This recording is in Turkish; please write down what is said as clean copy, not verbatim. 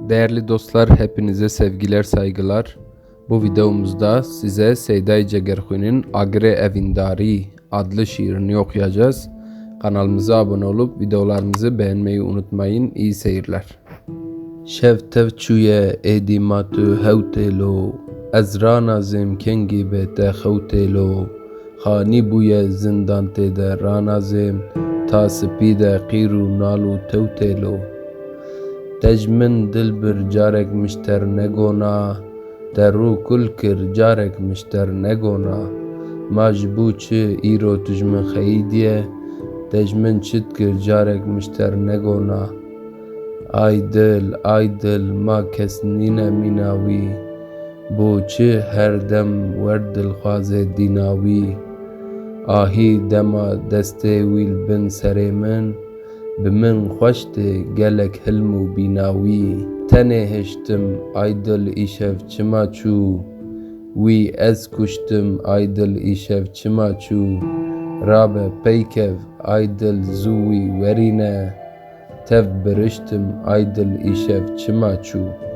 Değerli dostlar, hepinize sevgiler, saygılar. Bu videomuzda size Seyda Cegerxu'nun Agre Evindari adlı şiirini okuyacağız. Kanalımıza abone olup videolarımızı beğenmeyi unutmayın. İyi seyirler. Şevtev çuye edimatu hevtelo Ezrana zem gibi te xewtelo Khani buye zindan te de ranazem Ta spide qiru nalu tewtelo Tejmin dilbir carek mişter negona Teru kulkir carek mişter negona Majbu çi iro tujmin xeyidiye Tejmin çitkir carek mişter negona Ay dil ma kes nîne mînawî Bo çi her dem werdil xwaze dînawî Ahî dema destê wîl bin serê min Bi min xweş tê gelek hilm û bînawî Tenê hiştim ay dil îşev çima çû Wî ez kuştim ay dil îşev çima çû Rabe peykev ay dil zû wî werîne Tev biriştim ay dil îşev çima çû